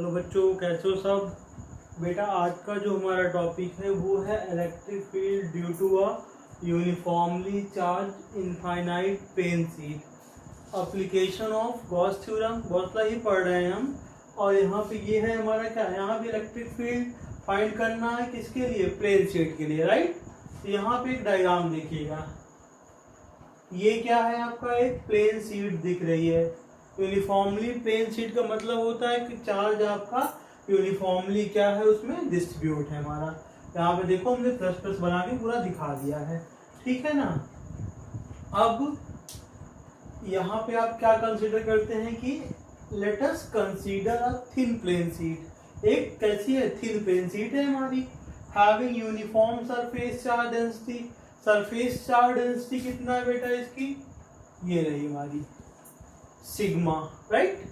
Hello बच्चों, कैसे हो सब। बेटा आज का जो हमारा टॉपिक है वो है electric field due to a uniformly charge infinite plane sheet, application of Gauss theorem. गॉसला ही पढ़ रहे हैं हम। और यहाँ पे ये है हमारा क्या, यहाँ पे इलेक्ट्रिक फील्ड फाइंड करना है किसके लिए, प्लेन शीट के लिए, राइट। तो यहाँ पे एक डायग्राम देखिएगा, ये क्या है आपका, एक प्लेन शीट दिख रही है। यूनिफॉर्मली प्लेन शीट का मतलब होता है कि चार्ज आपका यूनिफॉर्मली क्या है, उसमें डिस्ट्रीब्यूट है हमारा। यहाँ पे देखो हमने प्लस प्लस बना के पूरा दिखा दिया है, ठीक है ना। अब यहाँ पे आप क्या कंसीडर करते हैं कि let us consider a thin plane sheet. एक कैसी है, थिन प्लेन शीट है हमारी, having uniform surface charge density. Surface charge density कितना है बेटा इसकी, ये रही हमारी सिग्मा, राइट।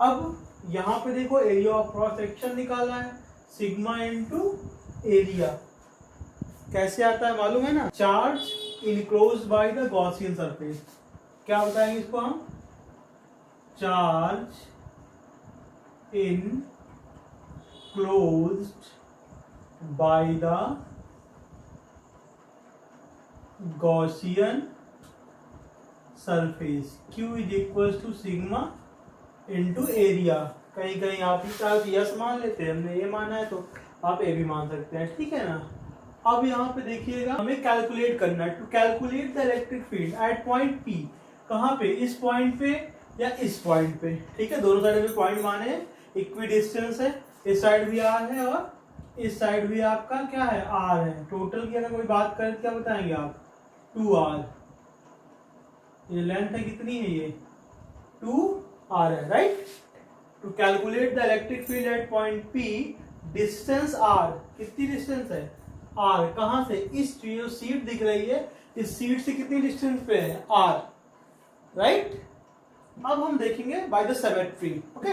अब यहाँ पे देखो एरिया ऑफ क्रॉस सेक्शन निकाला है, सिग्मा इनटू एरिया। कैसे आता है मालूम है ना, charge enclosed by the Gaussian surface. क्या बताएंगे इसको हम, charge enclosed by the Gaussian surface, Q is equal to sigma into area. कहीं कहीं आप यस मान लेते हैं, हमने ये माना है तो आप ए भी मान सकते हैं, ठीक है ना। अब यहाँ पे देखिएगा, हमें कैलकुलेट करना है, to calculate the electric field at point P। कहाँ पे, इस पॉइंट पे या इस पॉइंट पे, ठीक है। दोनों साइड में पॉइंट माने इक्वी डिस्टेंस है, इस साइड भी R है और इस साइड भी आपका क्या है, R है। टोटल की अगर कोई बात करें क्या बताएंगे आप, 2R। ये लेंथ है कितनी है, ये 2R है, right. To calculate the electric field at point P, distance R, कितनी डिस्टेंस है, R। कहां से, इस जो सीट दिख रही है, इस सीट से कितनी डिस्टेंस पे है, R, राइट। अब हम देखेंगे बाय द सिमेट्री, ओके।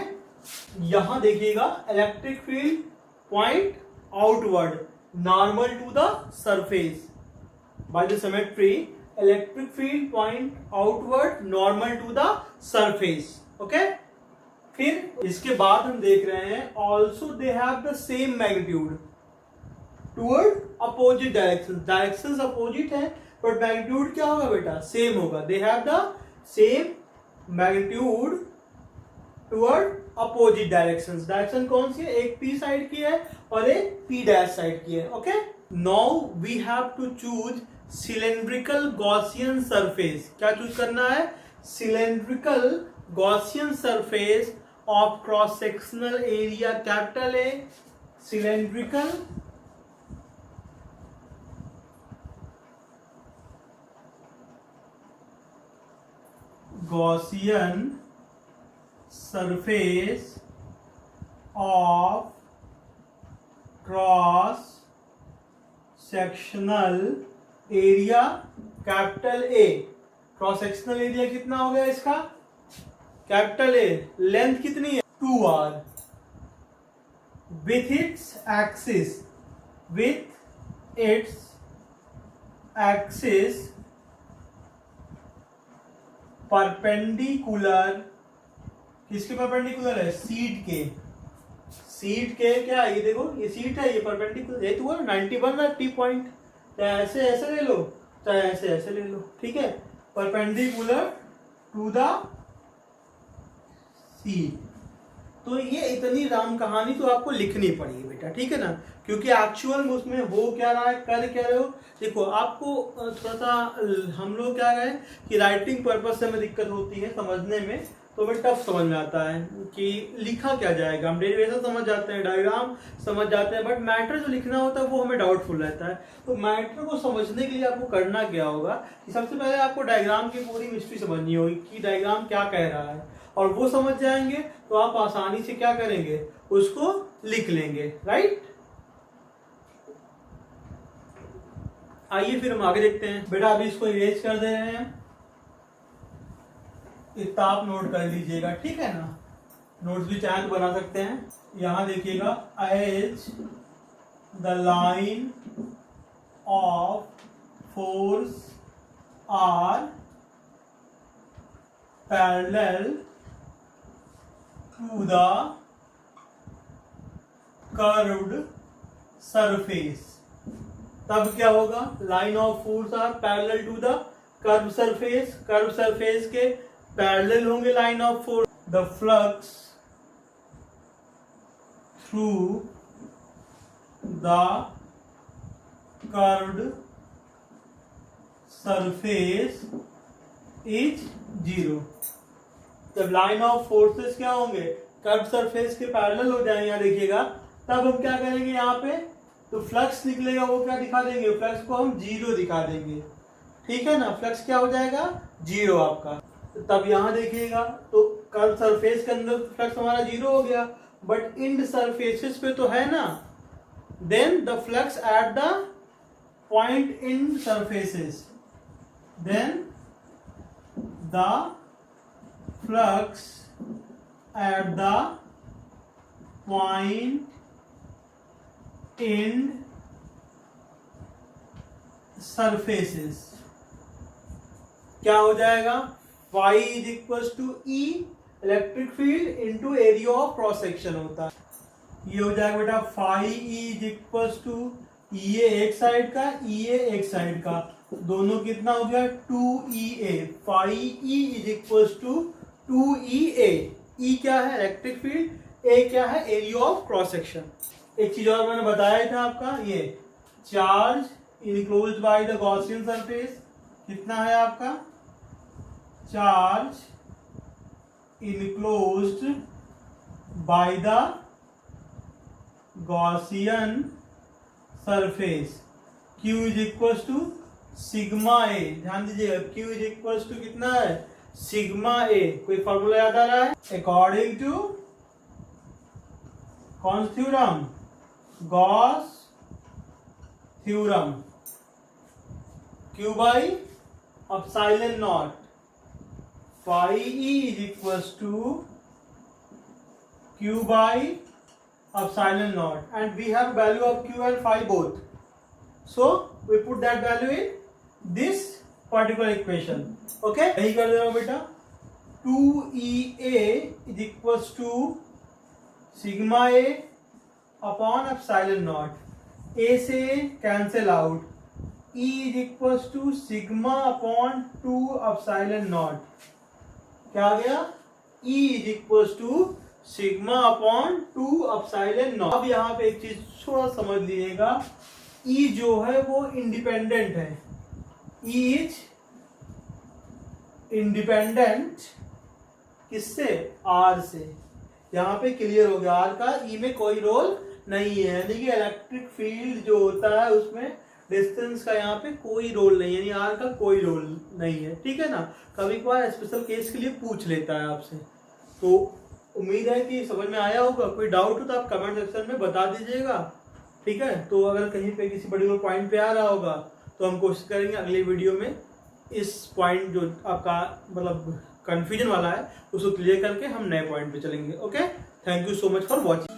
यहां देखिएगा electric field point outward normal to the surface, by the symmetry electric field point outward normal to the surface, okay. फिर इसके बाद हम देख रहे हैं also they have the same magnitude toward opposite direction. Directions opposite है but magnitude क्या होगा बेटा, सेम होगा। They have the same magnitude toward opposite directions. Direction कौन सी है, एक P साइड की है और एक P डैश साइड की है, okay. Now we have to choose cylindrical Gaussian surface. क्या चूज करना है, cylindrical Gaussian surface of cross sectional area capital A, cylindrical Gaussian surface of cross sectional area capital A. Cross sectional area कितना हो गया इसका, capital A. Length कितनी है, 2R। With its axis, with its axis perpendicular, किसके perpendicular है, seat के। Seat के क्या, ये देखो ये सीट है, ये परपेंडिकुलर है, तो 90 बन रहा है T पॉइंट। चाहे ऐसे ऐसे ले लो, चाहे ऐसे ऐसे ले लो, ठीक है। Perpendicular to the sheet. तो ये इतनी राम कहानी तो आपको लिखनी पड़ेगी बेटा, ठीक है ना, क्योंकि एक्चुअल में उसमें हो क्या रहा है, कर क्या रहे हो। देखो आपको थोड़ा सा हम लोग क्या है कि राइटिंग पर्पज से हमें दिक्कत होती है समझने में, तो हमें टफ समझ में आता है कि लिखा क्या जाएगा। हम डेरिवेशन समझ जाते हैं, डायग्राम समझ जाते हैं, बट मैटर जो लिखना होता है वो हमें डाउटफुल रहता है। तो मैटर को समझने के लिए आपको करना क्या होगा कि सबसे पहले आपको डायग्राम की पूरी मिस्ट्री समझनी होगी कि डायग्राम क्या कह रहा है, और वो समझ जाएंगे तो आप आसानी से क्या करेंगे, उसको लिख लेंगे, राइट। आइए फिर हम आगे देखते हैं। बेटा अभी इसको इरेज कर दे रहे हैं, इतना आप नोट कर लीजिएगा, ठीक है ना। नोट्स भी चाहे तो बना सकते हैं। यहां देखिएगा, as the line of force are parallel to the curved surface, तब क्या होगा, line of force are parallel to the curve surface, curve surface के पैरेलल होंगे line of force, the flux through the curved surface is zero. जब line of forces क्या होंगे, curve surface के parallel हो जाएंगे, यहाँ देखिएगा, तब हम क्या करेंगे, यहाँ पे तो फ्लक्स निकलेगा, वो क्या दिखा देंगे, फ्लक्स को हम जीरो दिखा देंगे, ठीक है ना, फ्लक्स क्या हो जाएगा, जीरो आपका। तब यहाँ देखिएगा तो कर्व सरफेस के अंदर फ्लक्स हमारा जीरो हो गया, बट इंड सरफेसेस पे तो है ना, then the flux at the point in surfaces, then the flux at the point in surfaces क्या हो जाएगा, phi is equals to E electric field into area of cross section होता है, ये हो जाएगा बेटा phi E is equals to ये एक साइड का, ये एक साइड का, दोनों कितना हो गया 2EA, phi E is equals to 2EA, E क्या है इलेक्ट्रिक फील्ड, A क्या है एरिया ऑफ क्रॉस सेक्शन। एक चीज और मैंने बताया था आपका, ये charge enclosed by the Gaussian surface कितना है आपका, charge enclosed by the Gaussian surface Q is equal to sigma A, ध्यान दीजिएगा Q इज इक्वल टू कितना है, सिग्मा ए। कोई फॉर्मूला याद आ रहा है, अकॉर्डिंग टू कौन theorem, Gauss theorem, Q by epsilon not, phi E is equals to Q by epsilon naught, and we have value of Q and phi both, so we put that value in this particular equation. Okay, यही कर देना बेटा, 2EA is equals to sigma A upon epsilon naught, A से cancel out, E is equals to sigma upon 2 epsilon naught, क्या आ गया, E is equals to sigma upon 2 epsilon not. अब यहाँ पे एक चीज थोड़ा समझ लीजिएगा, E जो है वो इंडिपेंडेंट है, E इज इंडिपेंडेंट किससे, R से, यहाँ पे क्लियर हो गया, R का E में कोई रोल नहीं है, यानी कि इलेक्ट्रिक फील्ड जो होता है उसमें डिस्टेंस का यहाँ पे कोई रोल नहीं है, यानी R का कोई रोल नहीं है, ठीक है ना। कभी कभार स्पेशल केस के लिए पूछ लेता है आपसे, तो उम्मीद है कि समझ में आया होगा। कोई डाउट हो तो आप कमेंट सेक्शन में बता दीजिएगा, ठीक है। तो अगर कहीं पे किसी पर्टिकुलर पॉइंट पे आ रहा होगा तो हम कोशिश करेंगे अगली वीडियो में इस पॉइंट जो आपका मतलब कंफ्यूजन वाला है उसको क्लियर करके हम नए पॉइंट पे चलेंगे। Okay, thank you so much for watching.